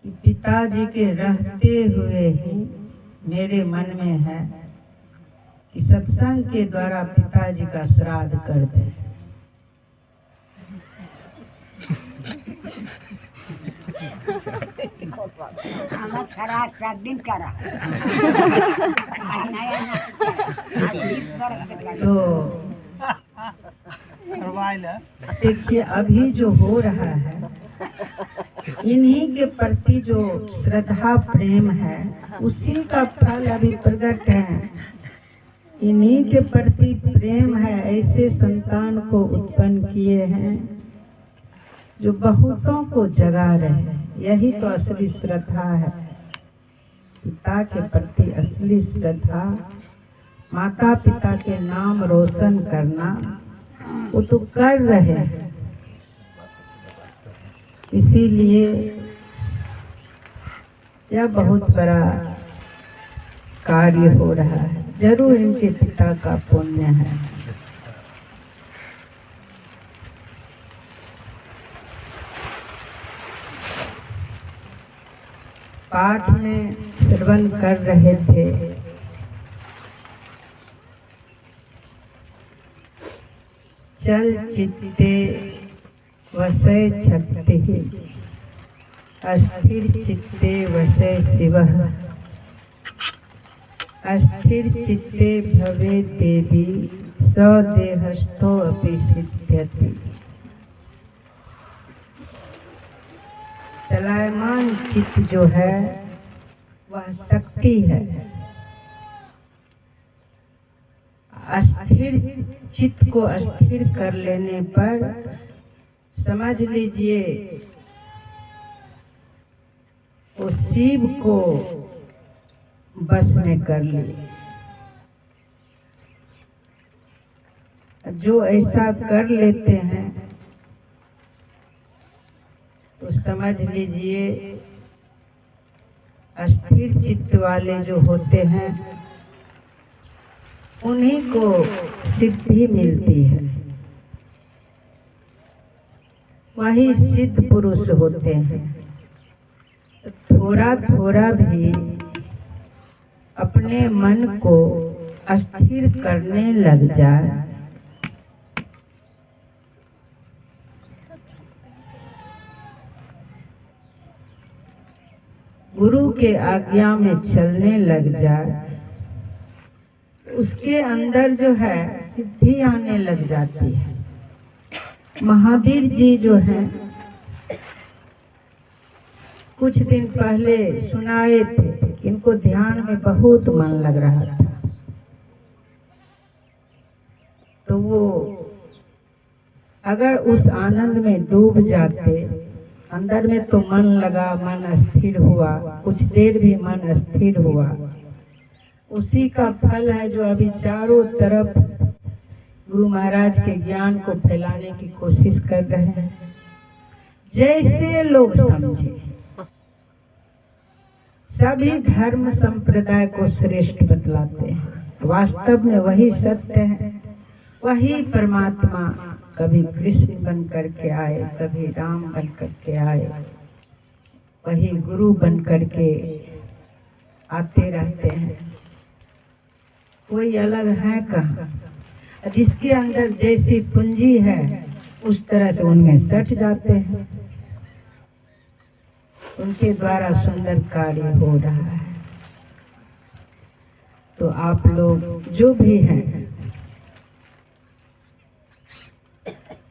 कि पिताजी के रहते हुए ही मेरे मन में है कि सत्संग के द्वारा पिताजी का श्राद्ध कर दें। खरा 7 दिन करा तो देखिए अभी जो हो रहा है, इन्हीं के प्रति जो श्रद्धा प्रेम है उसी का फल अभी प्रकट है। इन्हीं के प्रति प्रेम है, ऐसे संतान को उत्पन्न किए हैं जो बहुतों को जगा रहे हैं। यही तो असली श्रद्धा है, पिता के प्रति असली श्रद्धा, माता पिता के नाम रोशन करना, वो तो कर रहे हैं। इसीलिए यह बहुत बड़ा कार्य हो रहा है। जरूर इनके पिता का पुण्य है। पाठ में श्रवण कर रहे थे, चल चित्ते वसै छत्ति, अस्थिर चित्ते वसै शिवः, अस्थिर चित्ते भवेत् देवी सदेहस्थो अपि सिद्ध्यति। चलायमान चित्त जो है वह शक्ति है। अस्थिर चित्त को अस्थिर कर लेने पर समझ लीजिए वो शिव को बस में कर लिए। जो ऐसा कर लेते हैं तो समझ लीजिए अस्थिर चित्त वाले जो होते हैं उन्हीं को सिद्धि मिलती है। वही सिद्ध पुरुष होते हैं। थोड़ा थोड़ा भी अपने मन को अस्थिर करने लग जाए गुरु के आज्ञा में चलने लग जाए, उसके अंदर जो है सिद्धि आने लग जाती है। महावीर जी जो हैं कुछ दिन पहले सुनाए थे, इनको ध्यान में बहुत मन लग रहा था, तो वो अगर उस आनंद में डूब जाते, अंदर में तो मन लगा, मन स्थिर हुआ, कुछ देर भी मन स्थिर हुआ, उसी का फल है जो अभी चारों तरफ गुरु महाराज के ज्ञान को फैलाने की कोशिश कर रहे हैं। जैसे लोग समझे, सभी धर्म संप्रदाय को श्रेष्ठ बतलाते हैं, वास्तव में वही सत्य है। वही परमात्मा कभी कृष्ण बन करके आए, कभी राम बन करके आए, वही गुरु बन करके आते रहते हैं। कोई अलग है कहाँ? जिसके अंदर जैसी पूंजी है उस तरह से उनमें सट जाते हैं। उनके द्वारा सुंदर कार्य हो रहा है। तो आप लोग जो भी हैं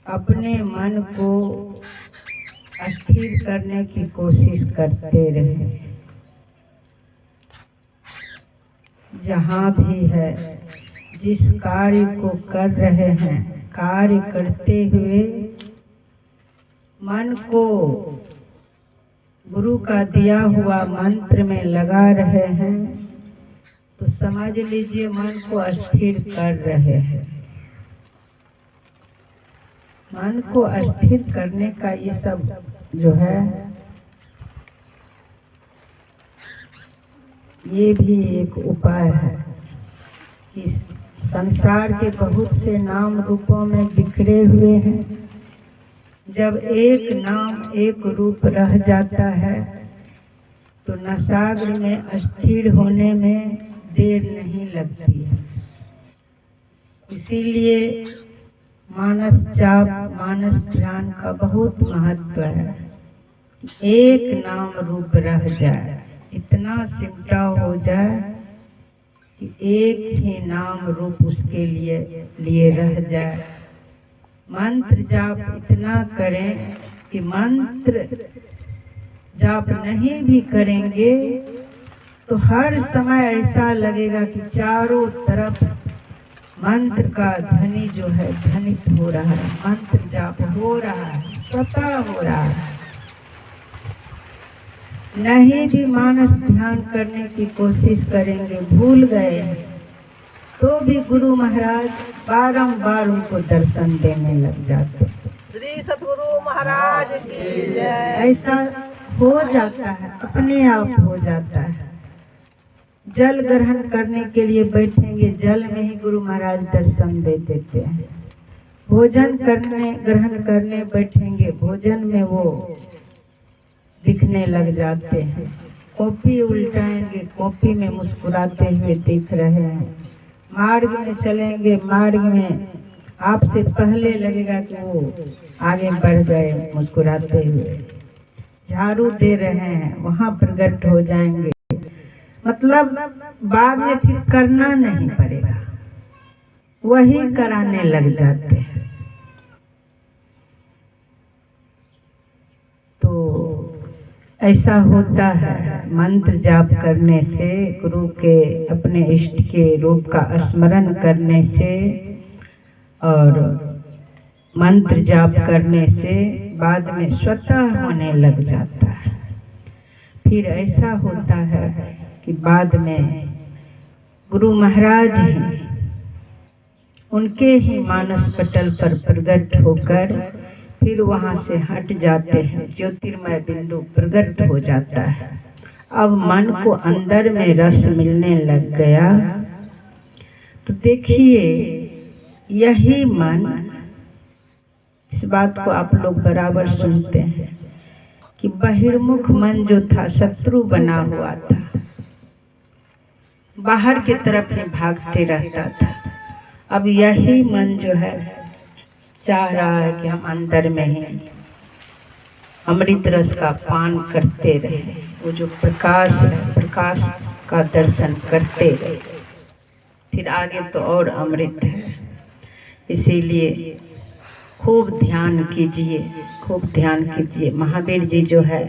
अपने मन को स्थिर करने की कोशिश करते रहे। जहाँ भी है, जिस कार्य को कर रहे हैं, कार्य करते हुए मन को गुरु का दिया हुआ मंत्र में लगा रहे हैं, तो समझ लीजिए मन को स्थिर कर रहे हैं। मन को स्थिर करने का ये सब जो है, ये भी एक उपाय है। इस संसार के बहुत से नाम रूपों में बिखरे हुए हैं। जब एक नाम एक रूप रह जाता है तो नसाग्र में अस्थिर होने में देर नहीं लगती है। इसीलिए मानस जाप, मानस ध्यान का बहुत महत्व है। एक नाम रूप रह जाए, इतना सिमटा हो जाए कि एक ही नाम रूप उसके लिए रह जाए। मंत्र जाप इतना करें कि मंत्र जाप नहीं भी करेंगे तो हर समय ऐसा लगेगा कि चारों तरफ मंत्र का ध्वनि जो है ध्वनित हो रहा है, मंत्र जाप हो रहा है, स्वतः हो रहा है। नहीं भी मानस ध्यान करने की कोशिश करेंगे, भूल गए तो भी गुरु महाराज बारंबार उनको दर्शन देने लग जाते। श्री सद्गुरु महाराज की जय। ऐसा हो जाता है, अपने आप हो जाता है। जल ग्रहण करने के लिए बैठेंगे, जल में ही गुरु महाराज दर्शन दे देते हैं। भोजन ग्रहण करने बैठेंगे, भोजन में वो दिखने लग जाते हैं। कॉपी उल्टाएंगे, कॉपी में मुस्कुराते हुए दिख रहे हैं। मार्ग में चलेंगे, मार्ग में आपसे पहले लगेगा कि वो आगे बढ़ गए मुस्कुराते हुए। झाड़ू दे रहे हैं, वहाँ प्रकट हो जाएंगे। मतलब बाद में फिर करना नहीं पड़ेगा, वही कराने लग जाते हैं। तो ऐसा होता है मंत्र जाप करने से, गुरु के अपने इष्ट के रूप का स्मरण करने से और मंत्र जाप करने से बाद में स्वतः होने लग जाता है। फिर ऐसा होता है कि बाद में गुरु महाराज ही उनके ही मानस पटल पर प्रकट होकर फिर वहाँ से हट जाते हैं। ज्योतिर्मय बिंदु प्रकट हो जाता है। अब मन को अंदर में रस मिलने लग गया। तो देखिए, यही मन, इस बात को आप लोग बराबर सुनते हैं कि बहिर्मुख मन जो था शत्रु बना हुआ था, बाहर की तरफ ही भागते रहता था। अब यही मन जो है चाह रहा है कि हम अंदर में ही अमृत रस का पान करते रहे, वो जो प्रकाश है, प्रकाश का दर्शन करते रहे। फिर आगे तो और अमृत है। इसीलिए खूब ध्यान कीजिए, खूब ध्यान कीजिए। महावीर जी जो है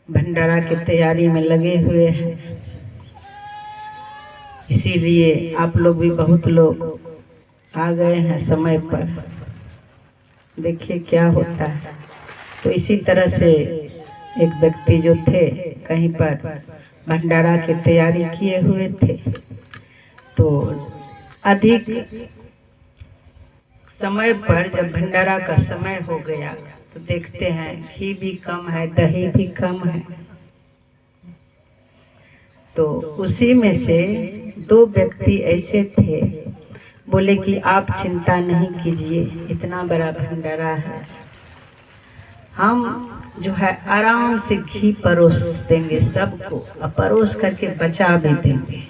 भंडारा की तैयारी में लगे हुए हैं। इसीलिए आप लोग भी बहुत लोग आ गए हैं समय पर। देखिए क्या होता है। तो इसी तरह से एक व्यक्ति जो थे कहीं पर भंडारा की तैयारी किए हुए थे, तो अधिक समय पर जब भंडारा का समय हो गया तो देखते हैं घी भी कम है, दही भी कम है। तो उसी में से दो व्यक्ति ऐसे थे, बोले कि आप चिंता नहीं कीजिए, इतना बड़ा भंडारा है, हम जो है आराम से घी परोस देंगे सबको, और परोस करके बचा भी देंगे।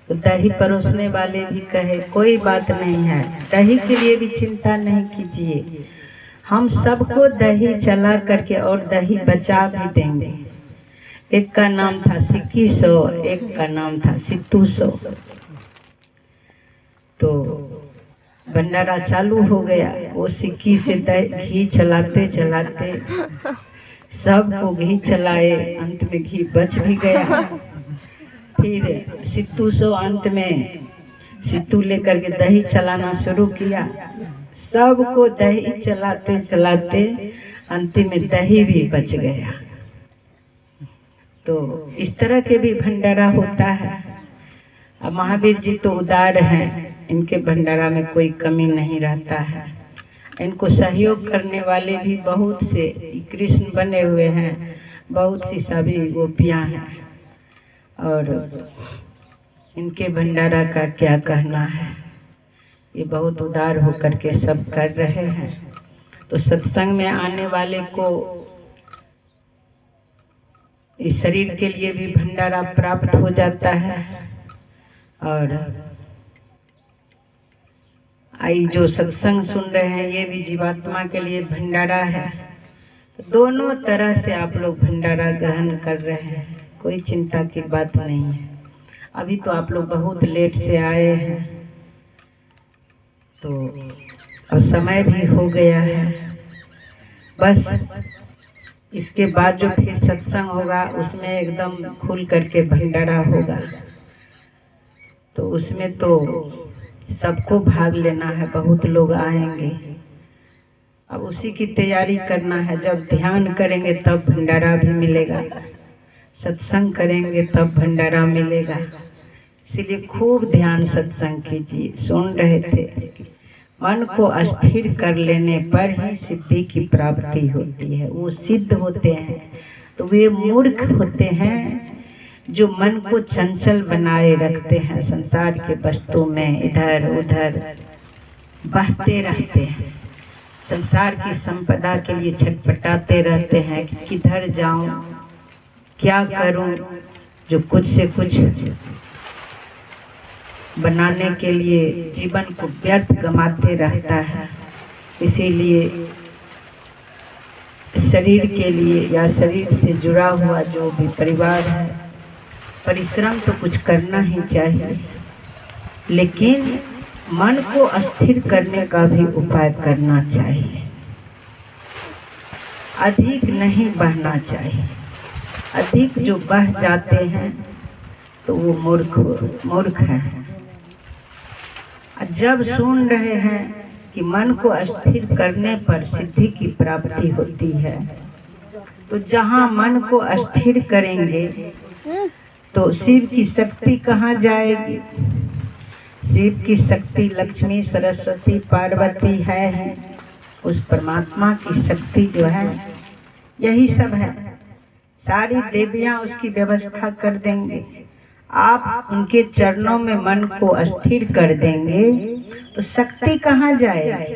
तो दही परोसने वाले भी कहे कोई बात नहीं है, दही के लिए भी चिंता नहीं कीजिए, हम सबको दही चला करके और दही बचा भी देंगे। एक का नाम था सिक्की सो, एक का नाम था सिद्धू सो। तो भंडारा चालू हो गया। वो सिक्की से घी चलाते चलाते सबको घी चलाए, अंत में घी बच भी गया। फिर सिद्धू सो अंत में सिद्धू लेकर के दही चलाना शुरू किया। सबको दही चलाते चलाते अंतिम में दही भी बच गया। तो इस तरह के भी भंडारा होता है। अब महावीर जी तो उदार हैं, इनके भंडारा में कोई कमी नहीं रहता है। इनको सहयोग करने वाले भी बहुत से कृष्ण बने हुए हैं, बहुत सी सभी गोपियां हैं, और इनके भंडारा का क्या कहना है। ये बहुत उदार होकर के सब कर रहे हैं। तो सत्संग में आने वाले को इस शरीर के लिए भी भंडारा प्राप्त हो जाता है। और आई जो सत्संग सुन रहे हैं ये भी जीवात्मा के लिए भंडारा है। तो दोनों तरह से आप लोग भंडारा ग्रहण कर रहे हैं, कोई चिंता की बात नहीं है। अभी तो आप लोग बहुत लेट से आए हैं, तो अब समय भी हो गया है। बस इसके बाद जो फिर सत्संग होगा उसमें एकदम खुल करके भंडारा होगा, तो उसमें तो सबको भाग लेना है, बहुत लोग आएंगे। अब उसी की तैयारी करना है। जब ध्यान करेंगे तब भंडारा भी मिलेगा, सत्संग करेंगे तब भंडारा मिलेगा। इसलिए खूब ध्यान सत्संग कीजिए। सुन रहे थे, मन को अस्थिर कर लेने पर ही सिद्धि की प्राप्ति होती है। वो सिद्ध होते हैं तो वे मूर्ख होते हैं जो मन को चंचल बनाए रखते हैं, संसार के वस्तु में इधर उधर बहते रहते हैं, संसार की संपदा के लिए छटपटाते रहते हैं कि किधर जाऊं, क्या करूं। जो कुछ से कुछ बनाने के लिए जीवन को व्यर्थ गंवाते रहता है। इसीलिए शरीर के लिए या शरीर से जुड़ा हुआ जो भी परिवार है, परिश्रम तो कुछ करना ही चाहिए, लेकिन मन को अस्थिर करने का भी उपाय करना चाहिए। अधिक नहीं बहना चाहिए। अधिक जो बह जाते हैं तो वो मूर्ख हैं। जब सुन रहे हैं कि मन को अस्थिर करने पर सिद्धि की प्राप्ति होती है, तो जहाँ मन को अस्थिर करेंगे तो शिव की शक्ति कहाँ जाएगी? शिव की शक्ति लक्ष्मी, सरस्वती, पार्वती है। उस परमात्मा की शक्ति जो है यही सब है। सारी देवियां उसकी व्यवस्था कर देंगे। आप उनके चरणों में मन को अस्थिर कर देंगे तो शक्ति कहाँ जाएगी?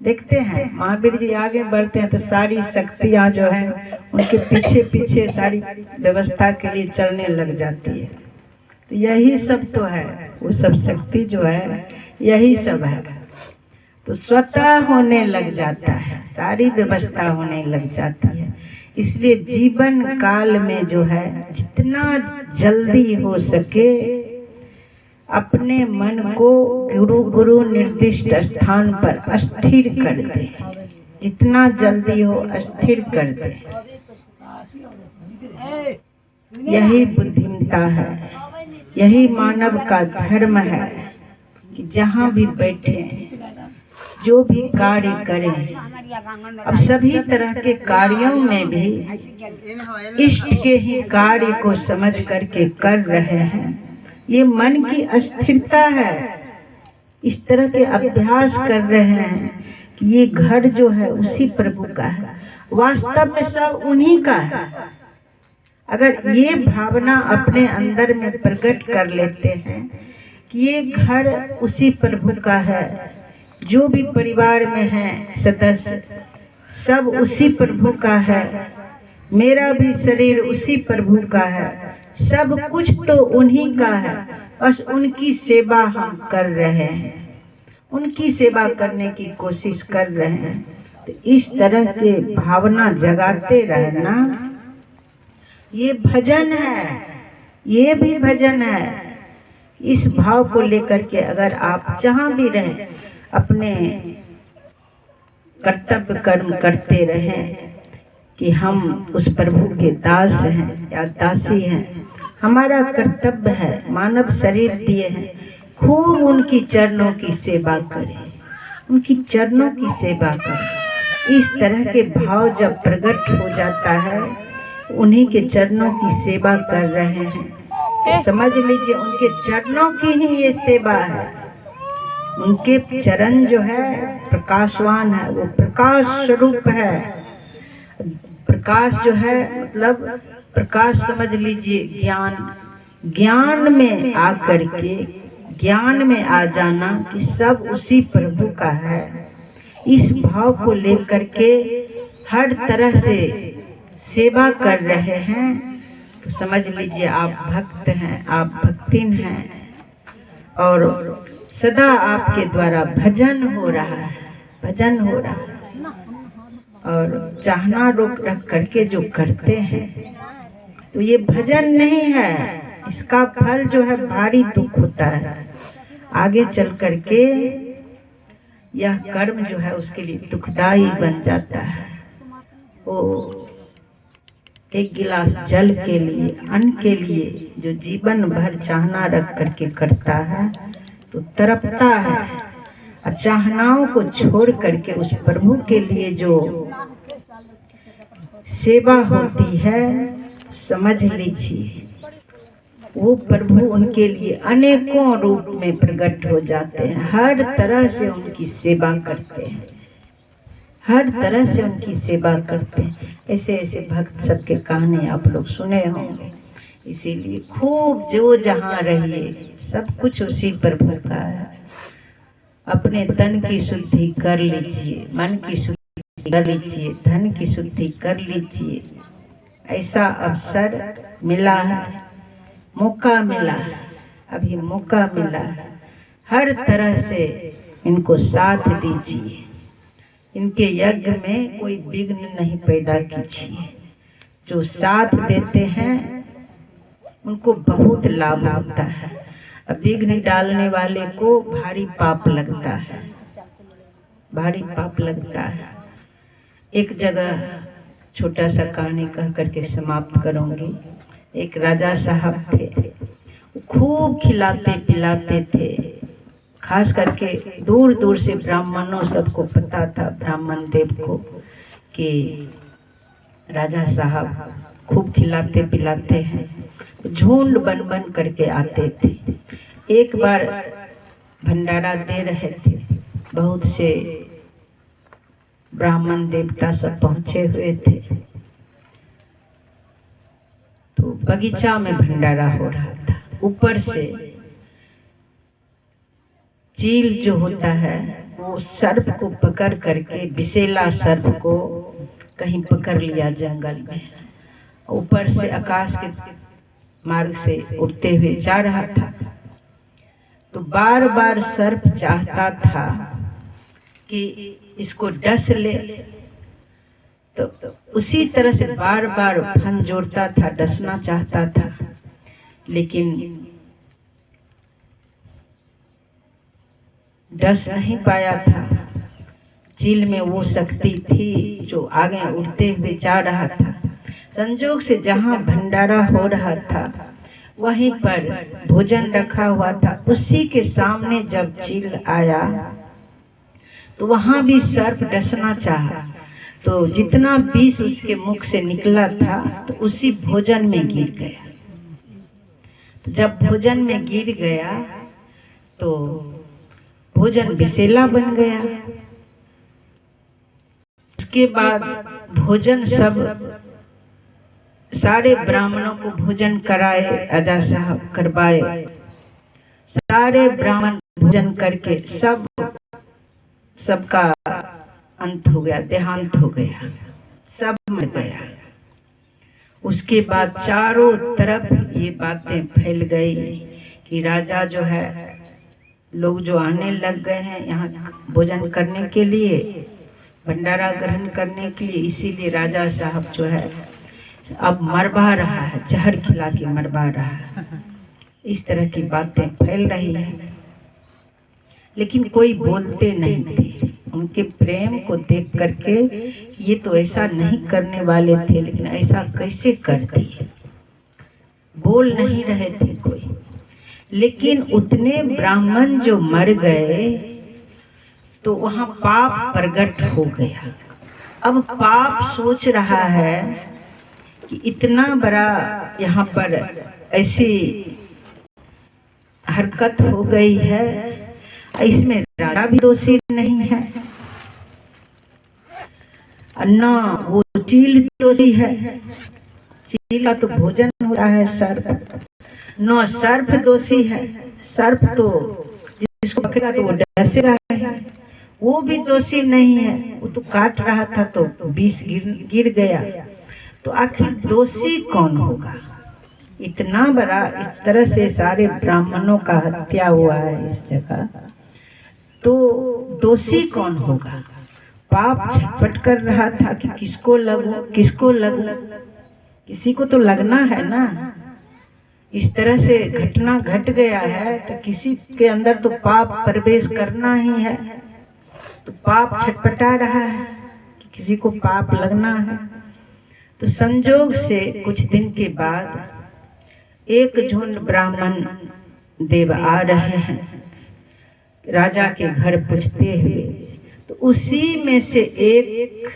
देखते हैं महावीर जी आगे बढ़ते हैं तो सारी शक्तियाँ जो है उनके पीछे पीछे सारी व्यवस्था के लिए चलने लग जाती है। तो यही सब तो है, वो सब शक्ति जो है यही सब है। तो स्वतः होने लग जाता है, सारी व्यवस्था होने लग जाती है। इसलिए जीवन काल में जो है जितना जल्दी हो सके अपने मन को गुरु निर्दिष्ट स्थान पर अस्थिर कर दे। जितना जल्दी हो अस्थिर कर दे। यही बुद्धिमता है, यही मानव का धर्म है कि जहाँ भी बैठे जो भी कार्य करें, अब सभी तरह के कार्यों में भी इष्ट के ही कार्य को समझ करके कर रहे हैं। ये मन की अस्थिरता है। इस तरह के अभ्यास कर रहे हैं कि ये घर जो है उसी प्रभु का है, वास्तव में सब उन्हीं का है। अगर ये भावना अपने अंदर में प्रकट कर लेते हैं कि ये घर उसी प्रभु का है, जो भी परिवार में है सदस्य सब उसी प्रभु का है, मेरा भी शरीर उसी प्रभु का है, सब कुछ तो उन्हीं का है, बस उनकी सेवा हम कर रहे हैं, उनकी सेवा करने की कोशिश कर रहे हैं। तो इस तरह के भावना जगाते रहना ये भजन है, ये भी भजन है। इस भाव को लेकर के अगर आप जहाँ भी रहें अपने कर्तव्य कर्म करते रहें कि हम उस प्रभु के दास हैं या दासी हैं, हमारा कर्तव्य है, मानव शरीर दिए हैं, खूब उनकी चरणों की सेवा करें, उनकी चरणों की सेवा करें। इस तरह के भाव जब प्रकट हो जाता है, उन्हीं के चरणों की सेवा कर रहे हैं, तो समझ लीजिए उनके चरणों की ही ये सेवा है। उनके चरण जो है प्रकाशवान है, वो प्रकाश स्वरूप है। प्रकाश जो है मतलब प्रकाश समझ लीजिए ज्ञान, ज्ञान में आकर के ज्ञान में आ जाना कि सब उसी प्रभु का है। इस भाव को लेकर के हर तरह से सेवा कर रहे हैं तो समझ लीजिए आप भक्त हैं, आप भक्तिन हैं और सदा आपके द्वारा भजन हो रहा है, भजन हो रहा है। और चाहना रोक रख करके जो करते हैं तो ये भजन नहीं है, इसका फल जो है भारी दुख होता है। आगे चल करके यह कर्म जो है उसके लिए दुखदाई बन जाता है। वो एक गिलास जल के लिए, अन्न के लिए जो जीवन भर चाहना रख करके करता है तो तड़पता है। और चाहनाओं को छोड़ करके उस प्रभु के लिए जो सेवा होती है, समझ लीजिए वो प्रभु उनके लिए अनेकों रूप में प्रकट हो जाते हैं। हर तरह से उनकी सेवा करते हैं, हर तरह से उनकी सेवा करते हैं। ऐसे ऐसे भक्त सबके कहानी आप लोग सुने होंगे। इसीलिए खूब जो जहाँ रहिए सब कुछ उसी प्रभु का है। अपने तन की शुद्धि कर लीजिए, मन की शुद्धि कर लीजिए, धन की शुद्धि कर लीजिए। ऐसा अवसर मिला है, मौका मिला है, अभी मौका मिला है। हर तरह से इनको साथ दीजिए, इनके यज्ञ में कोई विघ्न नहीं पैदा कीजिए। जो साथ देते हैं उनको बहुत लाभ होता है। अब विघ्न डालने वाले को भारी पाप लगता है, भारी पाप लगता है। एक जगह छोटा सा कहानी कह करके समाप्त करूंगी। एक राजा साहब थे, खूब खिलाते पिलाते थे। खास करके दूर दूर से ब्राह्मणों सबको पता था, ब्राह्मण देव को, कि राजा साहब खूब खिलाते पिलाते हैं। झुंड बन बन करके आते थे। एक बार भंडारा दे रहे थे, बहुत से ब्राह्मण देवता सब पहुंचे हुए थे। तो बगीचा में भंडारा हो रहा था। ऊपर से चील जो होता है वो सर्प को पकड़ करके, विषैला सर्प को कहीं पकड़ लिया जंगल में। ऊपर से आकाश के मार्ग से उड़ते हुए जा रहा था। तो बार बार सर्प चाहता था कि इसको डस ले, तो उसी तरह से बार बार फन जोड़ता था, डसना चाहता था, लेकिन डस नहीं पाया था। चील में वो शक्ति थी जो आगे उड़ते हुए जा रहा था। संजोग से जहाँ भंडारा हो रहा था वहीं पर भोजन रखा हुआ था। उसी के सामने जब चील आया तो वहाँ भी सर्प डसना चाहा, तो जितना विष उसके मुख से निकला था तो उसी भोजन में गिर गया। तो जब भोजन में गिर गया तो भोजन विषैला बन गया। उसके बाद भोजन सब सारे ब्राह्मणों को भोजन कराए, राजा साहब करवाए। सारे ब्राह्मण भोजन करके सबका अंत हो गया, देहांत हो गया, सब मर गया। उसके बाद चारों तरफ ये बातें फैल गई कि राजा जो है, लोग जो आने लग गए हैं यहाँ भोजन करने के लिए, भंडारा ग्रहण करने के लिए, इसीलिए राजा साहब जो है अब मरवा रहा है, जहर खिला के मरवा रहा है। इस तरह की बातें फैल रही है, लेकिन कोई बोलते नहीं थे। उनके प्रेम को देख करके ये तो ऐसा नहीं करने वाले थे, लेकिन ऐसा कैसे कर दिए, बोल नहीं रहे थे कोई। लेकिन उतने ब्राह्मण जो मर गए तो वहाँ पाप प्रकट हो गया। अब पाप सोच रहा है कि इतना बड़ा यहाँ पर ऐसी हरकत हो गई है, इसमें राजा भी दोषी नहीं है, न वो चील दोषी है। चील का तो भोजन होता है सर्प, न सर्प दोषी है। सर्प तो जिसको पकड़ेगा तो वो डसेगा, वो भी दोषी नहीं है। वो तो काट रहा था तो विष गिर गया। तो आखिर दोषी कौन होगा? इतना बड़ा इस तरह से सारे ब्राह्मणों का हत्या हुआ है इस जगह, तो दोषी कौन होगा? पाप छटपट कर रहा था कि किसको लगूं, किसको लगूं, किसी को तो लगना है ना। इस तरह से घटना घट गया है तो किसी के अंदर तो पाप प्रवेश करना ही है, तो पाप छटपटा रहा है कि किसी को पाप लगना है। तो संजोग से कुछ दिन के बाद एक झुंड ब्राह्मण देव आ रहे हैं राजा के घर पूछते हुए, तो उसी में से एक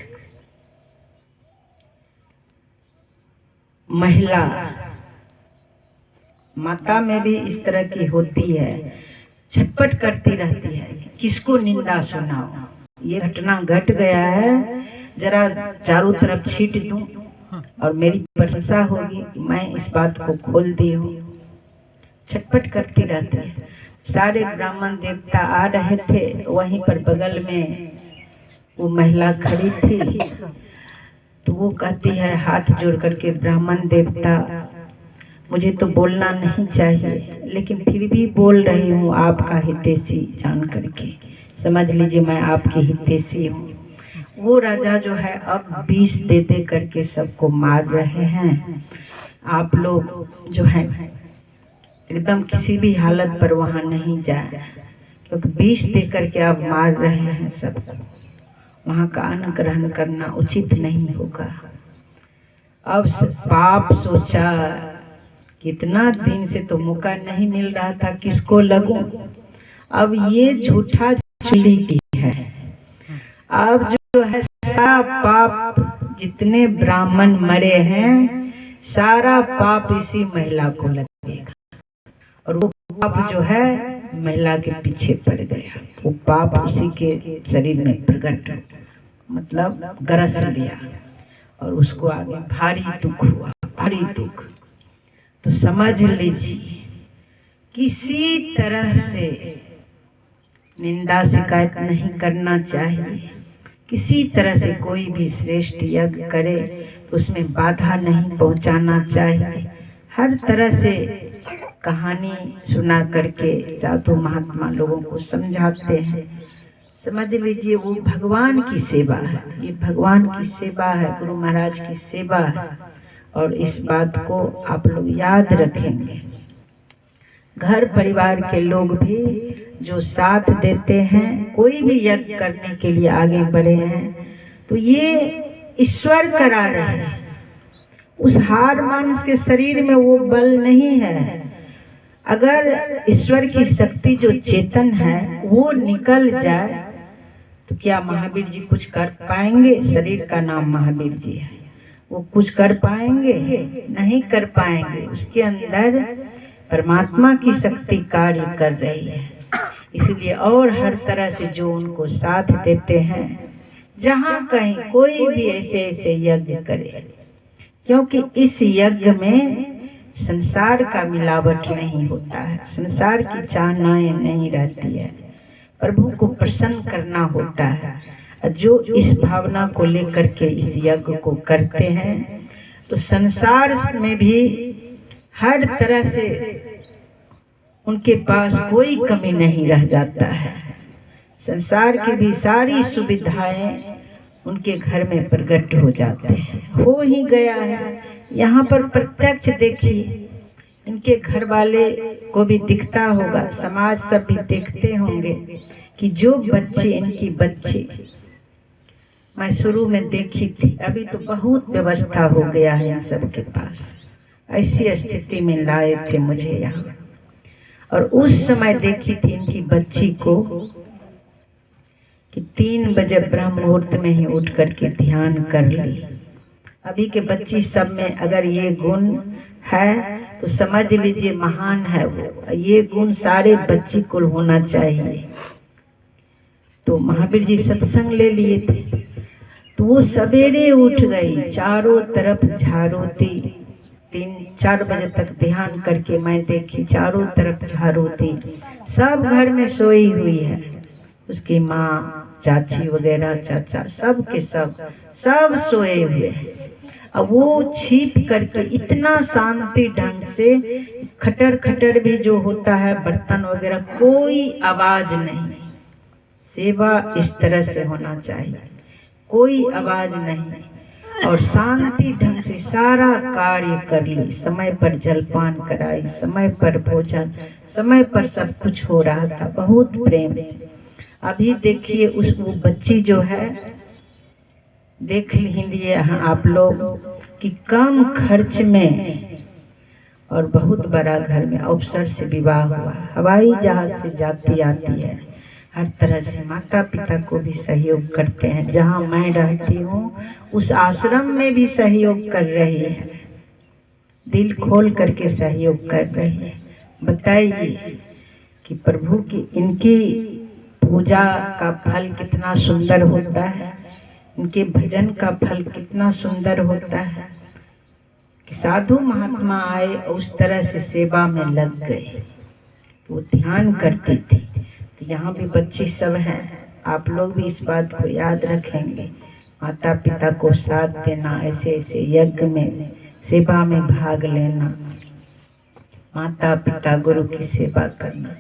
महिला, माता में भी इस तरह की होती है, छटपट करती रहती है कि किसको निंदा सुनाओ, ये घटना घट गया है, जरा चारों तरफ छीट दूं और मेरी प्रशंसा होगी, मैं इस बात को खोल दी हूँ। छटपट करती रहती है। सारे ब्राह्मण देवता आ रहे थे, वहीं पर बगल में वो महिला खड़ी थी, तो वो कहती है हाथ जोड़ करके, ब्राह्मण देवता मुझे तो बोलना नहीं चाहिए, लेकिन फिर भी बोल रही हूँ आपका हितैषी जान करके, समझ लीजिए मैं आपकी हितैषी हूँ। वो राजा जो है अब विष दे दे करके सबको मार रहे हैं। आप लोग जो है एकदम किसी भी हालत पर वहाँ नहीं जाए, क्योंकि विष दे करके आप मार रहे हैं सबको, वहाँ का अन्न ग्रहण करना उचित नहीं होगा। अब पाप सोचा, कितना दिन से तो मौका नहीं मिल रहा था किसको लगूं, अब ये झूठा चुली की है। अब जो है सारा पाप, जितने ब्राह्मण मरे हैं सारा पाप इसी महिला को लगेगा, और वो पाप जो है महिला के पीछे पड़ गया, वो पाप उसी के शरीर में प्रकट, मतलब गरस लिया, और उसको आगे भारी दुख हुआ, भारी दुख। तो समझ लीजिए किसी तरह से निंदा शिकायत नहीं करना चाहिए, किसी तरह से कोई भी श्रेष्ठ यज्ञ करे तो उसमें बाधा नहीं पहुंचाना चाहिए। हर तरह से कहानी सुना करके साधु महात्मा लोगों को समझाते हैं। समझ लीजिए वो भगवान की सेवा है, ये भगवान की सेवा है, गुरु महाराज की सेवा है, और इस बात को आप लोग याद रखेंगे। घर परिवार के लोग भी जो साथ देते हैं, कोई भी यज्ञ करने के लिए आगे बढ़े हैं, तो ये ईश्वर करा रहे हैं। उस हार मानस के शरीर में वो बल नहीं है। अगर ईश्वर की शक्ति जो चेतन है वो निकल जाए तो क्या महावीर जी कुछ कर पाएंगे? शरीर का नाम महावीर जी है, वो कुछ कर पाएंगे? नहीं कर पाएंगे। उसके अंदर परमात्मा की शक्ति कार्य कर रही है, इसलिए और हर तरह से जो उनको साथ देते हैं, जहाँ कहीं कोई भी ऐसे ऐसे यज्ञ करे, क्योंकि इस यज्ञ में संसार का मिलावट नहीं होता है, संसार की चाहनाएं नहीं रहती है, प्रभु को प्रसन्न करना होता है। जो इस भावना को लेकर के इस यज्ञ को करते हैं तो संसार में भी हर तरह से उनके पास कोई कमी नहीं रह जाता है। संसार की भी सारी सुविधाएं उनके घर में प्रकट हो जाते हैं, हो ही गया है। यहाँ पर प्रत्यक्ष देखिए, इनके घर वाले को भी दिखता होगा, समाज सब भी देखते होंगे कि जो बच्चे, इनकी बच्ची मैं शुरू में देखी थी, अभी तो बहुत व्यवस्था हो गया है इन सब के पास। ऐसी स्थिति में लाए थे मुझे यहाँ, और उस समय देखी थी इनकी बच्ची को कि 3 बजे ब्रह्म मुहूर्त में ही उठ करके ध्यान कर ली। अभी के बच्ची सब में अगर ये गुण है तो समझ लीजिए महान है वो। ये गुण सारे बच्ची को होना चाहिए। तो महावीर जी सत्संग ले लिए थे, तो वो सवेरे उठ गई, चारों तरफ झाड़ूती, 3-4 बजे तक ध्यान करके मैं देखी, चारों तरफ झाड़ूती, सब घर में सोई हुई है, उसकी माँ, चाची वगैरह, चाचा, सब के सब सोए हुए हैं। अब वो छिप करके इतना शांति ढंग से, खटर खटर भी जो होता है बर्तन वगैरह, कोई आवाज नहीं। सेवा इस तरह से होना चाहिए, कोई आवाज नहीं, और शांति ढंग से सारा कार्य कर ली। समय पर जलपान कराई, समय पर भोजन, समय पर सब कुछ हो रहा था, बहुत प्रेम से। अभी देखिए वो बच्ची जो है, देख लीजिए आप लोग कि कम खर्च में और बहुत बड़ा घर में अवसर से विवाह हुआ, हवाई जहाज से जाती आती है, हर तरह से माता पिता को भी सहयोग करते हैं। जहाँ मैं रहती हूँ उस आश्रम में भी सहयोग कर रही है, दिल खोल करके सहयोग कर रही है। बताइए कि प्रभु की इनकी पूजा का फल कितना सुंदर होता है, इनके भजन का फल कितना सुंदर होता है कि साधु महात्मा आए उस तरह से सेवा में लग गए, वो ध्यान करती थी। तो यहाँ भी बच्ची सब हैं, आप लोग भी इस बात को याद रखेंगे, माता पिता को साथ देना, ऐसे ऐसे यज्ञ में सेवा में भाग लेना, माता पिता गुरु की सेवा करना,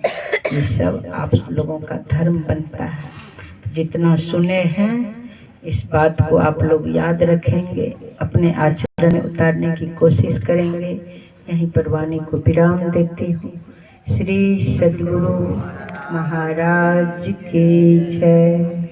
ये सब आप लोगों का धर्म बनता है। जितना सुने हैं इस बात को आप लोग याद रखेंगे, अपने आचरण में उतारने की कोशिश करेंगे। यहीं पर वाणी को विराम देती हूँ। श्री सद्गुरु महाराज की जय।